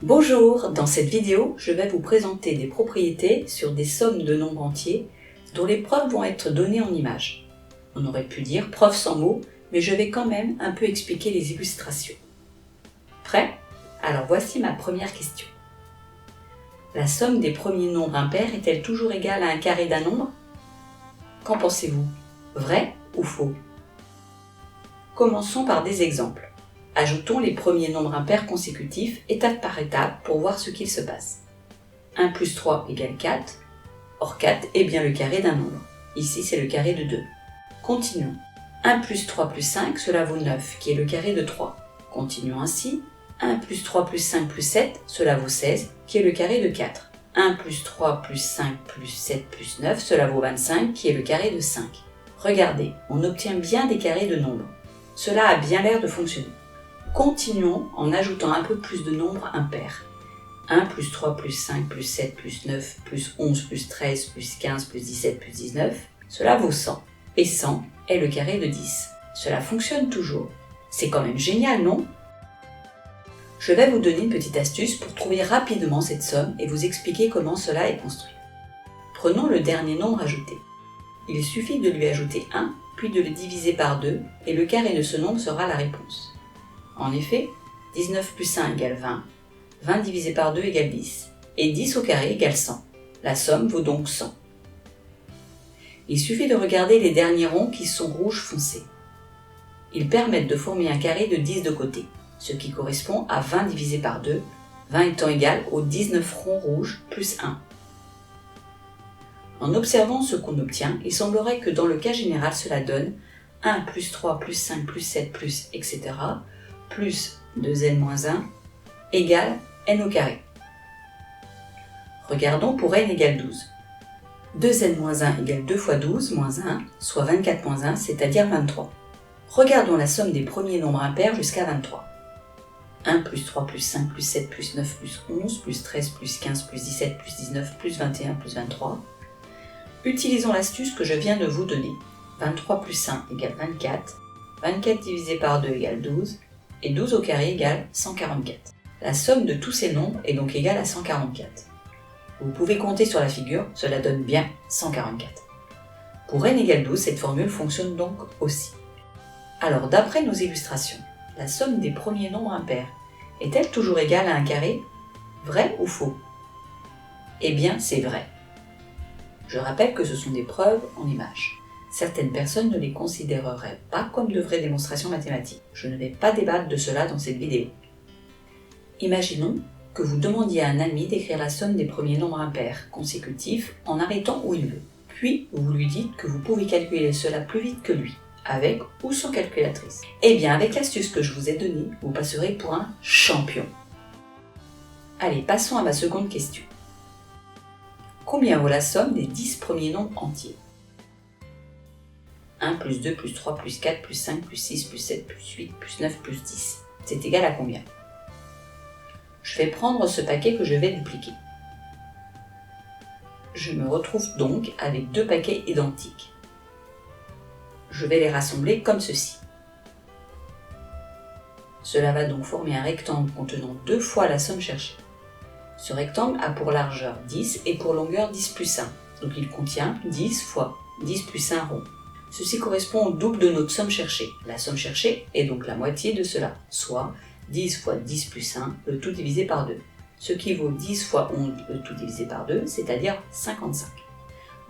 Bonjour, dans cette vidéo, je vais vous présenter des propriétés sur des sommes de nombres entiers dont les preuves vont être données en images. On aurait pu dire preuve sans mots, mais je vais quand même un peu expliquer les illustrations. Prêt? Alors voici ma première question. La somme des premiers nombres impairs est-elle toujours égale à un carré d'un nombre? Qu'en pensez-vous? Vrai ou faux? Commençons par des exemples. Ajoutons les premiers nombres impairs consécutifs étape par étape pour voir ce qu'il se passe. 1 plus 3 égale 4. Or 4 est bien le carré d'un nombre. Ici c'est le carré de 2. Continuons. 1 plus 3 plus 5, cela vaut 9, qui est le carré de 3. Continuons ainsi. 1 plus 3 plus 5 plus 7, cela vaut 16, qui est le carré de 4. 1 plus 3 plus 5 plus 7 plus 9, cela vaut 25, qui est le carré de 5. Regardez, on obtient bien des carrés de nombres. Cela a bien l'air de fonctionner. Continuons en ajoutant un peu plus de nombres impairs. 1 plus 3 plus 5 plus 7 plus 9 plus 11 plus 13 plus 15 plus 17 plus 19, cela vaut 100. Et 100 est le carré de 10. Cela fonctionne toujours. C'est quand même génial, non? Je vais vous donner une petite astuce pour trouver rapidement cette somme et vous expliquer comment cela est construit. Prenons le dernier nombre ajouté. Il suffit de lui ajouter 1, puis de le diviser par 2, et le carré de ce nombre sera la réponse. En effet, 19 plus 1 égale 20, 20 divisé par 2 égale 10, et 10 au carré égale 100. La somme vaut donc 100. Il suffit de regarder les derniers ronds qui sont rouge foncé. Ils permettent de former un carré de 10 de côté, ce qui correspond à 20 divisé par 2, 20 étant égal aux 19 ronds rouges plus 1. En observant ce qu'on obtient, il semblerait que dans le cas général cela donne 1 plus 3 plus 5 plus 7 plus etc. plus 2n-1 égale n au carré. Regardons pour n égale 12. 2n-1 égale 2 fois 12 moins 1, soit 24 moins 1, c'est-à-dire 23. Regardons la somme des premiers nombres impairs jusqu'à 23. 1 plus 3 plus 5 plus 7 plus 9 plus 11 plus 13 plus 15 plus 17 plus 19 plus 21 plus 23. Utilisons l'astuce que je viens de vous donner. 23 plus 1 égale 24, 24 divisé par 2 égale 12, et 12 au carré égale 144. La somme de tous ces nombres est donc égale à 144. Vous pouvez compter sur la figure, cela donne bien 144. Pour n égale 12, cette formule fonctionne donc aussi. Alors d'après nos illustrations, la somme des premiers nombres impairs est-elle toujours égale à un carré? Vrai ou faux? Eh bien c'est vrai. Je rappelle que ce sont des preuves en images. Certaines personnes ne les considéreraient pas comme de vraies démonstrations mathématiques. Je ne vais pas débattre de cela dans cette vidéo. Imaginons que vous demandiez à un ami d'écrire la somme des premiers nombres impairs consécutifs en arrêtant où il veut. Puis vous lui dites que vous pouvez calculer cela plus vite que lui, avec ou sans calculatrice. Eh bien avec l'astuce que je vous ai donnée, vous passerez pour un champion. Allez, passons à ma seconde question. Combien vaut la somme des 10 premiers nombres entiers? 1 plus 2 plus 3 plus 4 plus 5 plus 6 plus 7 plus 8 plus 9 plus 10. C'est égal à combien? Je vais prendre ce paquet que je vais dupliquer. Je me retrouve donc avec deux paquets identiques. Je vais les rassembler comme ceci. Cela va donc former un rectangle contenant 2 fois la somme cherchée. Ce rectangle a pour largeur 10 et pour longueur 10 plus 1. Donc il contient 10 fois 10 plus 1 rond. Ceci correspond au double de notre somme cherchée. La somme cherchée est donc la moitié de cela, soit 10 fois 10 plus 1, le tout divisé par 2. Ce qui vaut 10 fois 11, le tout divisé par 2, c'est-à-dire 55.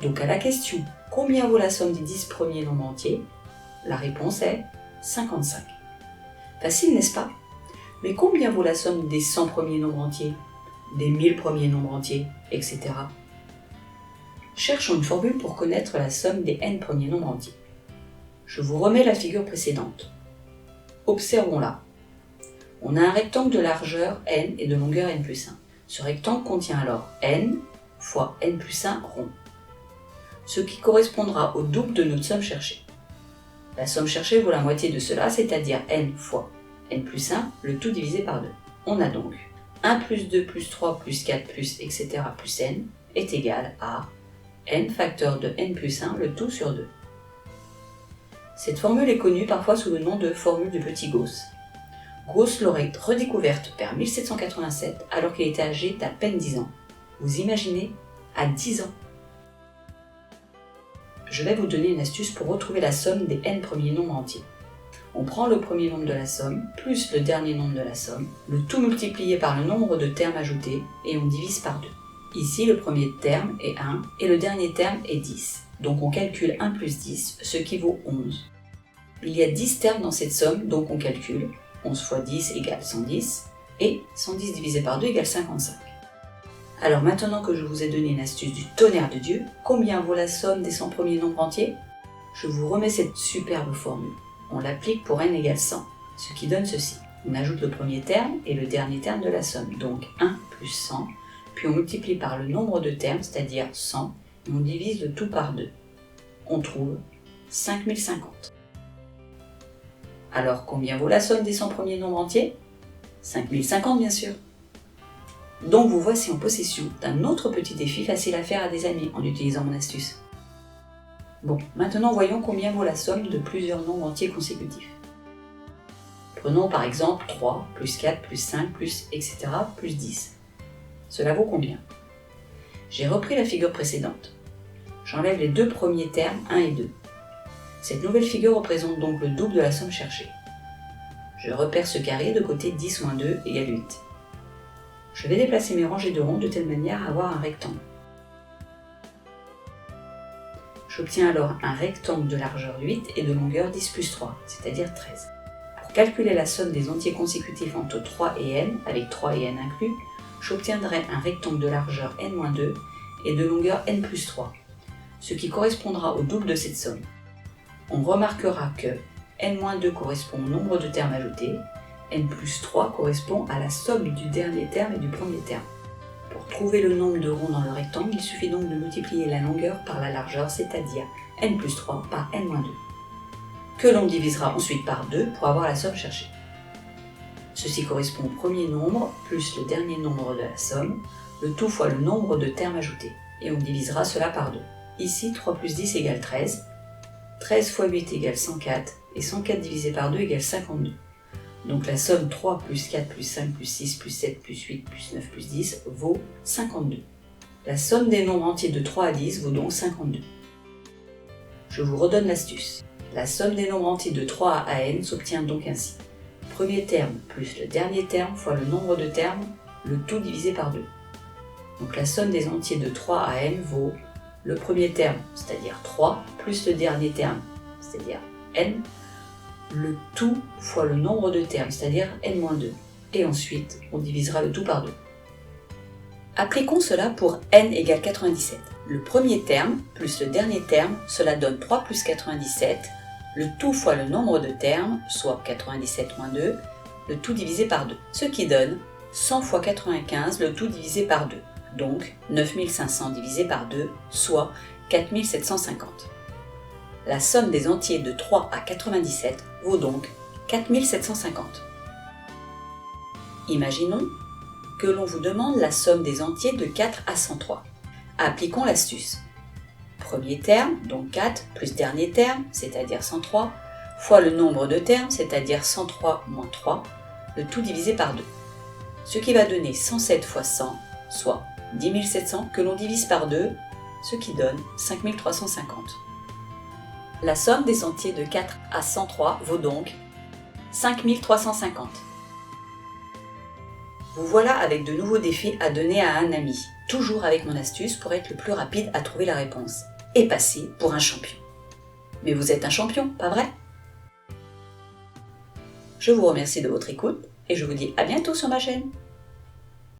Donc à la question « Combien vaut la somme des 10 premiers nombres entiers ?» La réponse est 55. Facile, n'est-ce pas? Mais combien vaut la somme des 100 premiers nombres entiers, des 1000 premiers nombres entiers, etc. Cherchons une formule pour connaître la somme des n premiers nombres entiers. Je vous remets la figure précédente. Observons-la. On a un rectangle de largeur n et de longueur n plus 1. Ce rectangle contient alors n fois n plus 1 rond, ce qui correspondra au double de notre somme cherchée. La somme cherchée vaut la moitié de cela, c'est-à-dire n fois n plus 1, le tout divisé par 2. On a donc 1 plus 2 plus 3 plus 4 plus etc. plus n est égal à n facteur de n plus 1, le tout sur 2. Cette formule est connue parfois sous le nom de formule de Petit-Gauss. Gauss l'aurait redécouverte vers 1787 alors qu'il était âgé d'à peine 10 ans. Vous imaginez, à 10 ans. Je vais vous donner une astuce pour retrouver la somme des n premiers nombres entiers. On prend le premier nombre de la somme, plus le dernier nombre de la somme, le tout multiplié par le nombre de termes ajoutés, et on divise par 2. Ici, le premier terme est 1, et le dernier terme est 10. Donc on calcule 1 plus 10, ce qui vaut 11. Il y a 10 termes dans cette somme, donc on calcule 11 fois 10 égale 110, et 110 divisé par 2 égale 55. Alors maintenant que je vous ai donné une astuce du tonnerre de Dieu, combien vaut la somme des 100 premiers nombres entiers? Je vous remets cette superbe formule. On l'applique pour n égale 100, ce qui donne ceci. On ajoute le premier terme et le dernier terme de la somme, donc 1 plus 100, puis on multiplie par le nombre de termes, c'est-à-dire 100, et on divise le tout par 2. On trouve 5050. Alors combien vaut la somme des 100 premiers nombres entiers? 5050 bien sûr. Donc vous voici en possession d'un autre petit défi facile à faire à des amis en utilisant mon astuce. Bon, maintenant voyons combien vaut la somme de plusieurs nombres entiers consécutifs. Prenons par exemple 3, plus 4, plus 5, plus etc. plus 10. Cela vaut combien? J'ai repris la figure précédente. J'enlève les deux premiers termes 1 et 2. Cette nouvelle figure représente donc le double de la somme cherchée. Je repère ce carré de côté 10 moins 2 égale 8. Je vais déplacer mes rangées de ronds de telle manière à avoir un rectangle. J'obtiens alors un rectangle de largeur 8 et de longueur 10 plus 3, c'est-à-dire 13. Pour calculer la somme des entiers consécutifs entre 3 et n, avec 3 et n inclus, j'obtiendrai un rectangle de largeur n-2 et de longueur n plus 3, ce qui correspondra au double de cette somme. On remarquera que n-2 correspond au nombre de termes ajoutés, n plus 3 correspond à la somme du dernier terme et du premier terme. Pour trouver le nombre de ronds dans le rectangle, il suffit donc de multiplier la longueur par la largeur, c'est-à-dire n plus 3 par n-2, que l'on divisera ensuite par 2 pour avoir la somme cherchée. Ceci correspond au premier nombre plus le dernier nombre de la somme, le tout fois le nombre de termes ajoutés, et on divisera cela par 2. Ici, 3 plus 10 égale 13, 13 fois 8 égale 104, et 104 divisé par 2 égale 52. Donc la somme 3 plus 4 plus 5 plus 6 plus 7 plus 8 plus 9 plus 10 vaut 52. La somme des nombres entiers de 3 à 10 vaut donc 52. Je vous redonne l'astuce. La somme des nombres entiers de 3 à n s'obtient donc ainsi. Premier terme plus le dernier terme fois le nombre de termes, le tout divisé par 2. Donc la somme des entiers de 3 à n vaut le premier terme, c'est-à-dire 3, plus le dernier terme, c'est-à-dire n, le tout fois le nombre de termes, c'est-à-dire n-2. Et ensuite, on divisera le tout par 2. Appliquons cela pour n égale 97. Le premier terme plus le dernier terme, cela donne 3 plus 97, le tout fois le nombre de termes, soit 97 moins 2, le tout divisé par 2. Ce qui donne 100 fois 95, le tout divisé par 2. Donc 9500 divisé par 2, soit 4750. La somme des entiers de 3 à 97 vaut donc 4750. Imaginons que l'on vous demande la somme des entiers de 4 à 103. Appliquons l'astuce. Premier terme, donc 4, plus dernier terme, c'est-à-dire 103, fois le nombre de termes, c'est-à-dire 103 moins 3, le tout divisé par 2. Ce qui va donner 107 fois 100, soit 10 700, que l'on divise par 2, ce qui donne 5350. La somme des entiers de 4 à 103 vaut donc 5350. Vous voilà avec de nouveaux défis à donner à un ami, toujours avec mon astuce pour être le plus rapide à trouver la réponse, et passer pour un champion. Mais vous êtes un champion, pas vrai? Je vous remercie de votre écoute, et je vous dis à bientôt sur ma chaîne.